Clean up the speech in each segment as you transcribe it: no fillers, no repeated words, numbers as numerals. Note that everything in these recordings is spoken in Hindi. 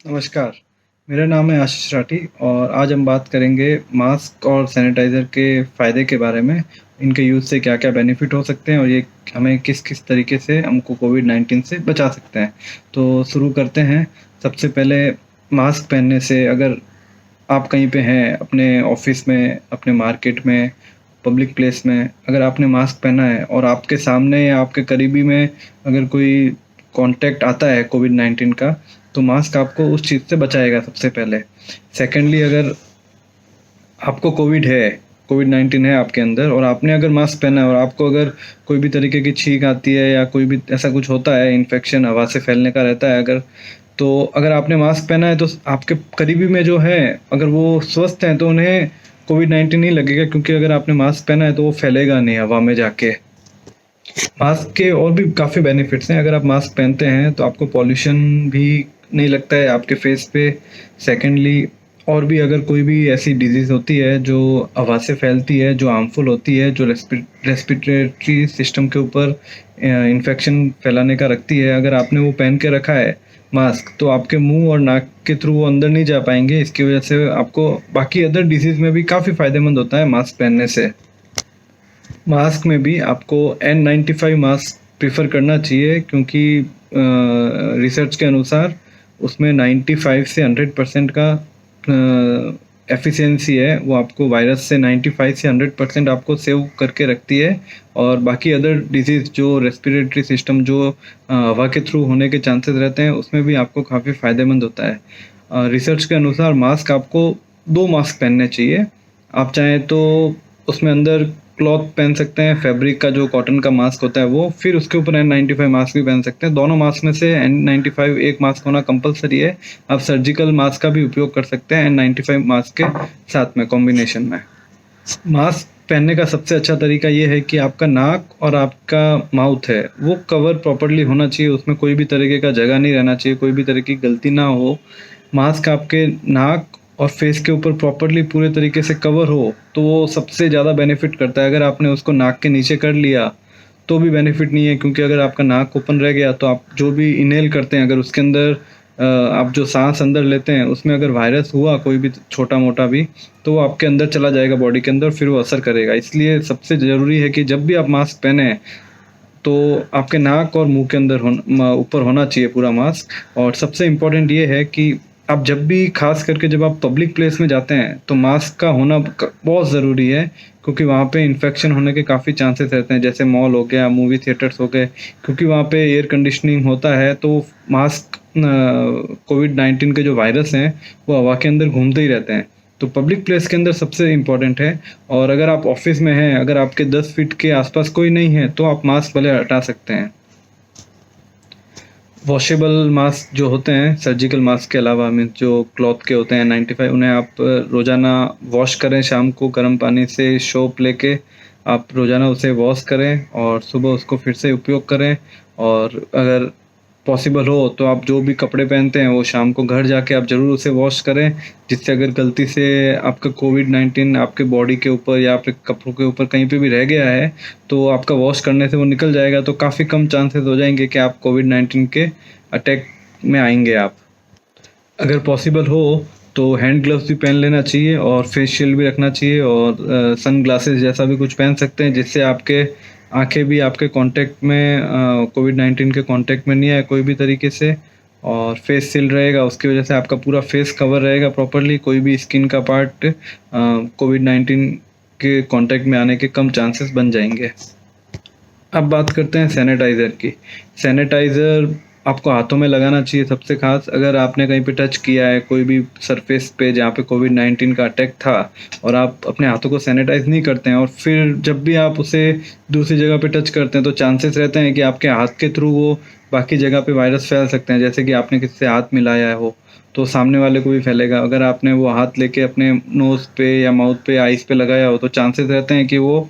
नमस्कार, मेरा नाम है आशीष राठी और आज हम बात करेंगे मास्क और सैनिटाइज़र के फ़ायदे के बारे में। इनके यूज़ से क्या-क्या बेनिफिट हो सकते हैं और ये हमें किस-किस तरीके से हमको कोविड-19 से बचा सकते हैं। तो शुरू करते हैं। सबसे पहले मास्क पहनने से अगर आप कहीं पे हैं, अपने ऑफ़िस में, अपने मार्केट में, पब्लिक प्लेस में, अगर आपने मास्क पहना है और आपके सामने या आपके करीबी में अगर कोई कॉन्टैक्ट आता है कोविड-19 का, तो मास्क आपको उस चीज़ से बचाएगा सबसे पहले। सेकेंडली अगर आपको कोविड-19 है आपके अंदर और आपने अगर मास्क पहना है और आपको अगर कोई भी तरीके की छींक आती है या कोई भी ऐसा कुछ होता है, इन्फेक्शन हवा से फैलने का रहता है अगर, तो अगर आपने मास्क पहना है तो आपके करीबी में जो है, अगर वो स्वस्थ हैं तो उन्हें कोविड-19 नहीं लगेगा, क्योंकि अगर आपने मास्क पहना है तो वो फैलेगा नहीं हवा में जाके। मास्क के और भी काफ़ी बेनिफिट्स हैं। अगर आप मास्क पहनते हैं तो आपको पॉल्यूशन भी नहीं लगता है आपके फेस पे। सेकेंडली और भी अगर कोई भी ऐसी डिजीज़ होती है जो हवा से फैलती है, जो हार्मफुल होती है, जो रेस्पिरेटरी सिस्टम के ऊपर इन्फेक्शन फैलाने का रखती है, अगर आपने वो पहन के रखा है मास्क, तो आपके मुंह और नाक के थ्रू वो अंदर नहीं जा पाएंगे। इसकी वजह से आपको बाकी अदर डिजीज़ में भी काफ़ी फ़ायदेमंद होता है मास्क पहनने से। मास्क में भी आपको N95 मास्क प्रेफ़र करना चाहिए, क्योंकि रिसर्च के अनुसार उसमें 95 से 100% का एफिशिएंसी है। वो आपको वायरस से 95 से 100% आपको सेव करके रखती है, और बाकी अदर डिजीज़ जो रेस्पिरेटरी सिस्टम जो हवा के थ्रू होने के चांसेस रहते हैं, उसमें भी आपको काफ़ी फ़ायदेमंद होता है। रिसर्च के अनुसार मास्क आपको 2 मास्क पहनने चाहिए। आप चाहें तो उसमें अंदर क्लॉथ पहन सकते हैं, फैब्रिक का जो कॉटन का मास्क होता है वो, फिर उसके ऊपर N95 मास्क भी पहन सकते हैं। दोनों मास्क में से N95 एक मास्क होना कंपलसरी है। आप सर्जिकल मास्क का भी उपयोग कर सकते हैं N95 मास्क के साथ में कॉम्बिनेशन में। मास्क पहनने का सबसे अच्छा तरीका ये है कि आपका नाक और आपका माउथ है वो कवर प्रॉपर्ली होना चाहिए, उसमें कोई भी तरीके का जगह नहीं रहना चाहिए, कोई भी तरह की गलती ना हो। मास्क आपके नाक और फेस के ऊपर प्रॉपर्ली पूरे तरीके से कवर हो तो वो सबसे ज़्यादा बेनिफिट करता है। अगर आपने उसको नाक के नीचे कर लिया तो भी बेनिफिट नहीं है, क्योंकि अगर आपका नाक ओपन रह गया तो आप जो भी इनहेल करते हैं, अगर उसके अंदर आप जो सांस अंदर लेते हैं उसमें अगर वायरस हुआ कोई भी छोटा मोटा भी, तो वो आपके अंदर चला जाएगा बॉडी के अंदर, फिर वो असर करेगा। इसलिए सबसे ज़रूरी है कि जब भी आप मास्क पहने तो आपके नाक और मुंह के अंदर ऊपर होना चाहिए पूरा मास्क। और सबसे इम्पोर्टेंट ये है कि आप जब भी खास करके जब आप पब्लिक प्लेस में जाते हैं तो मास्क का होना बहुत ज़रूरी है, क्योंकि वहाँ पे इन्फेक्शन होने के काफ़ी चांसेस रहते हैं, जैसे मॉल हो गया, मूवी थिएटर्स हो गए, क्योंकि वहाँ पे एयर कंडीशनिंग होता है, तो मास्क कोविड-19 के जो वायरस हैं वो हवा के अंदर घूमते ही रहते हैं। तो पब्लिक प्लेस के अंदर सबसे इम्पोर्टेंट है। और अगर आप ऑफिस में हैं, अगर आपके 10 फीट के आसपास कोई नहीं है तो आप मास्क भले हटा सकते हैं। वॉशेबल मास्क जो होते हैं सर्जिकल मास्क के अलावा में जो क्लॉथ के होते हैं N95, उन्हें आप रोज़ाना वॉश करें, शाम को गर्म पानी से सोप लेके आप रोज़ाना उसे वॉश करें और सुबह उसको फिर से उपयोग करें। और अगर पॉसिबल हो तो आप जो भी कपड़े पहनते हैं वो शाम को घर जाके आप ज़रूर उसे वॉश करें, जिससे अगर गलती से आपका कोविड-19 आपके बॉडी के ऊपर या आपके कपड़ों के ऊपर कहीं पे भी रह गया है तो आपका वॉश करने से वो निकल जाएगा, तो काफ़ी कम चांसेस हो जाएंगे कि आप कोविड-19 के अटैक में आएंगे आप। अगर पॉसिबल हो तो हैंड ग्लव्स भी पहन लेना चाहिए और फेस शील्ड भी रखना चाहिए, और सन ग्लासेस जैसा भी कुछ पहन सकते हैं, जिससे आपके आंखें भी आपके कांटेक्ट में कोविड-19 के कांटेक्ट में नहीं आए कोई भी तरीके से, और फेस शील्ड रहेगा, उसकी वजह से आपका पूरा फेस कवर रहेगा प्रॉपर्ली, कोई भी स्किन का पार्ट कोविड-19 के कांटेक्ट में आने के कम चांसेस बन जाएंगे। अब बात करते हैं सैनिटाइज़र की। सैनिटाइज़र आपको हाथों में लगाना चाहिए सबसे ख़ास। अगर आपने कहीं पे टच किया है कोई भी सरफेस पे जहाँ पे कोविड-19 का अटैक था और आप अपने हाथों को सैनिटाइज़ नहीं करते हैं, और फिर जब भी आप उसे दूसरी जगह पे टच करते हैं तो चांसेस रहते हैं कि आपके हाथ के थ्रू वो बाकी जगह पे वायरस फैल सकते हैं। जैसे कि आपने किसी से हाथ मिलाया हो तो सामने वाले को भी फैलेगा। अगर आपने वो हाथ लेके अपने नोज़ पे या माउथ पे, आइज़ पे लगाया हो तो चांसेस रहते हैं कि वो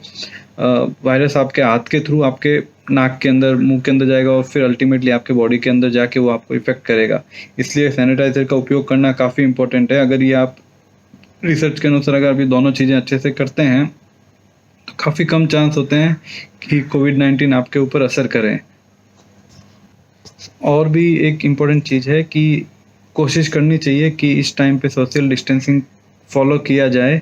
वायरस आपके हाथ के थ्रू आपके नाक के अंदर, मुंह के अंदर जाएगा और फिर अल्टीमेटली आपके बॉडी के अंदर जाके वो आपको इफ़ेक्ट करेगा। इसलिए सैनिटाइज़र का उपयोग करना काफ़ी इम्पोर्टेंट है। अगर ये आप रिसर्च के अनुसार अगर आप ये दोनों चीज़ें अच्छे से करते हैं तो काफ़ी कम चांस होते हैं कि कोविड-19 आपके ऊपर असर करें। और भी एक इम्पोर्टेंट चीज़ है कि कोशिश करनी चाहिए कि इस टाइम पे सोशल डिस्टेंसिंग फॉलो किया जाए।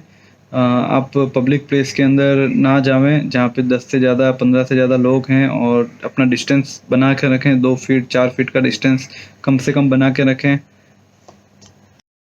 आप पब्लिक प्लेस के अंदर ना जावें जहाँ पे 10 से ज़्यादा 15 से ज़्यादा लोग हैं, और अपना डिस्टेंस बना के रखें, 2 फीट 4 फीट का डिस्टेंस कम से कम बना के रखें।